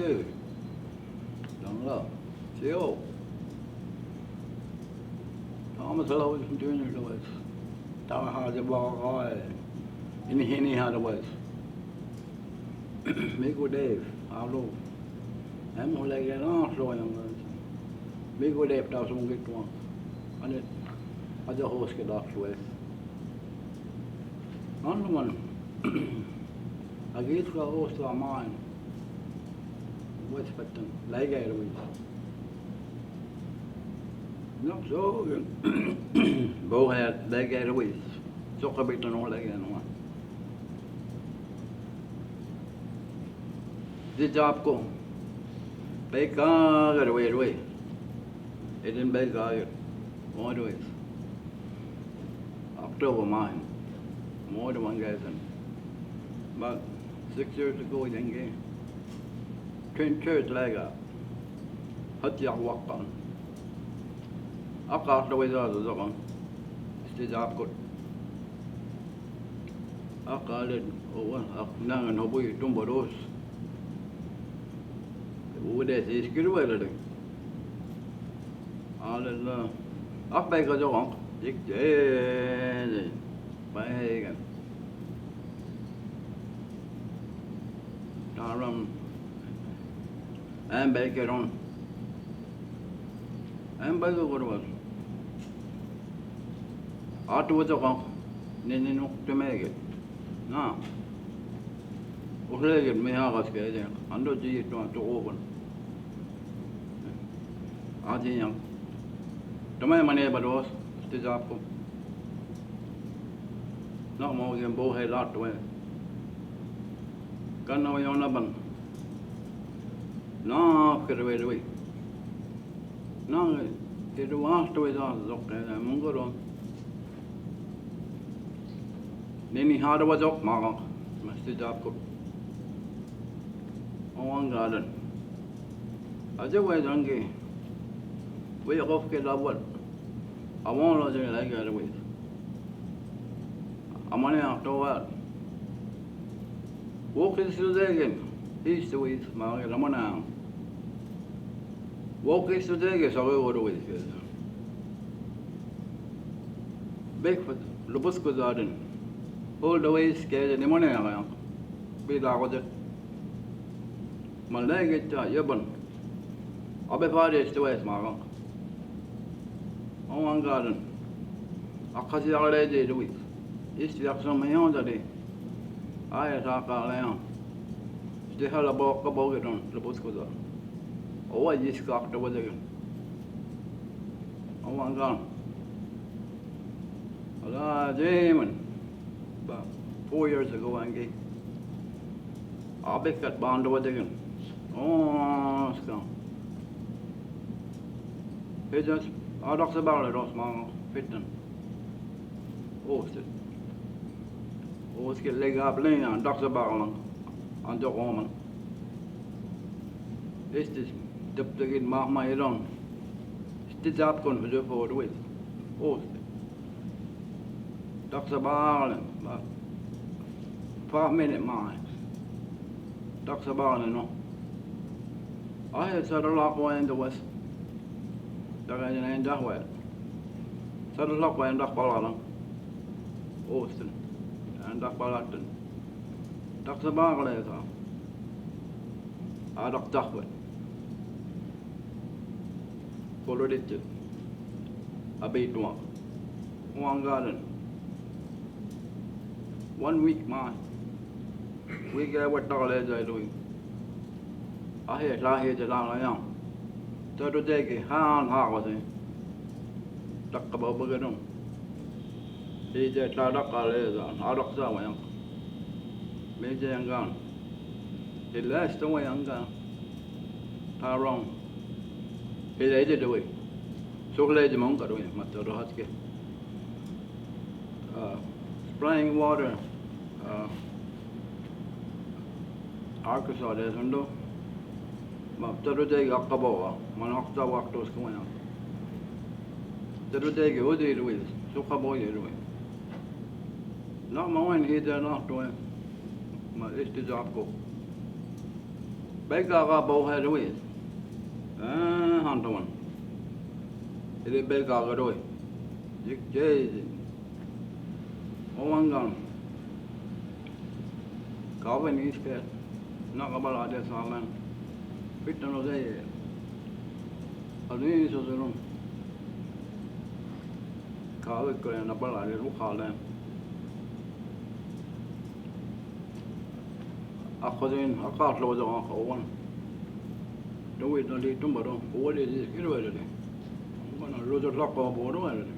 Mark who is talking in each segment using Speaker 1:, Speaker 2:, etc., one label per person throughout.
Speaker 1: chứ đừng lo chiếu nó mà lâu không chơi nữa rồi tao hàจะบอกrồi ini hard was mấy cô Dave alo em hồi lại cái nó rồi mấy cô Dave tao xong cái tuồng anh ấy aja host cái đó rồi anh luôn أجيت كأوست أمان وثبتن لا يجري نفسه بوها لا يجري سوق بيتنا ولا يجري دي جابكم بيكا غير إذن بيكا غير more ways October mine more than one guy but 6 years ago ينجي كان church لاقى حتى يعوقن أقع لو إذا زغن استجاب كل أقع لين هو نعن هبوي تنبروس وده يسكروا ولا ده على الله أقبل كذا يكتئ بايعن Taram and Baker on and by the word was out with the conk, Nino to make it. Now, Uleg me have a under G to open. I think young. To my money, but was still up. Not more than bow head out way. Kan nào nhau bận nó cái rồi nó cái đó tôi ra dọc cái này muốn có rồi nên đi hà đó dọc mà sẽ 잡 고 어왕가는 아주 왜 전기 왜 없게 라벌 아무나 저기 나게 하고 있어 아마네 아토와 Walking through there again, east to west, Maria Ramana. Walking through there again, so we were with you. Breakfast, Lubusco Garden, all the way scared in the morning around. Be like with it. My leg is Yabon. I'll be parties to west, Maria. On one garden. I cut it all day to week. East to have some on the day. I talk around. They had a book about it on the Buscoza. Oh, I just got over there. Oh, one gone. Allah, Damon. About 4 years ago, I gave. I'll be cut bound over there. Oh, it's gone. He just, I talked about it, Osman, fitting. Oh, shit. Och ska lägga upp linan, dagsbarnen, han tar ramen. Este duptagin mahma iran. Este zapkon för du får det vet. Och dagsbarnen, va. 5 minutes mai. Dagsbarnen no. I had said a lot more in the west. Där är en enda väl. Så det lock var en dag på alla. Osten. Dak balaten. Dak sabang le ta. Dak tahwet. Follow it. Abate one garden. 1 week man. We get what all is I doing. I hear la hear the la young. So to take a hand was it. Dak about bugadum. Đi chơi ta đắc cả lê rồi, nó đắc ra ngoài không? Mấy chơi ăn gan, thì lấy số ngoài ăn gan, ta rong, thì lấy gì đuổi, số lấy gì mong cả đuổi, mà tôi đó hết cái, spraying water, Arkansas đấy xong đó, mà tôi đó chơi gặp cả bộ, mà nó học ra học tôi không phải không? Tôi đó chơi cái ô đi đuổi, số cả bộ gì đuổi. Not mine either, not doing. My list is up. Belgaga bouw hij doet. Handoman. Dit is Belgaga doet. Ik zei. Omangan. Kau ni sekali. Nak kabal ada saman. Fit no zei. Ani sesuatu. Kau ikut yang nabal ada luka lah. Aku ni akar lo jangan kawan. Doi nanti tu baru. Awal ini kira ada ni. Mana lo jangan lakau baru ada ni.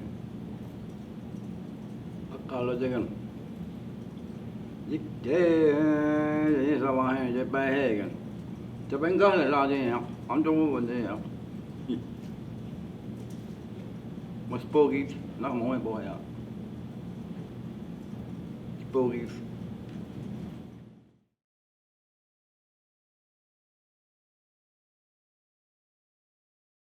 Speaker 1: Akar lo jangan. Jik je sama hai je baik kan. Tapi enggak lah je ya. Am tu pun je ya. Mvskoke nak mau bawa ya. Mvskoke.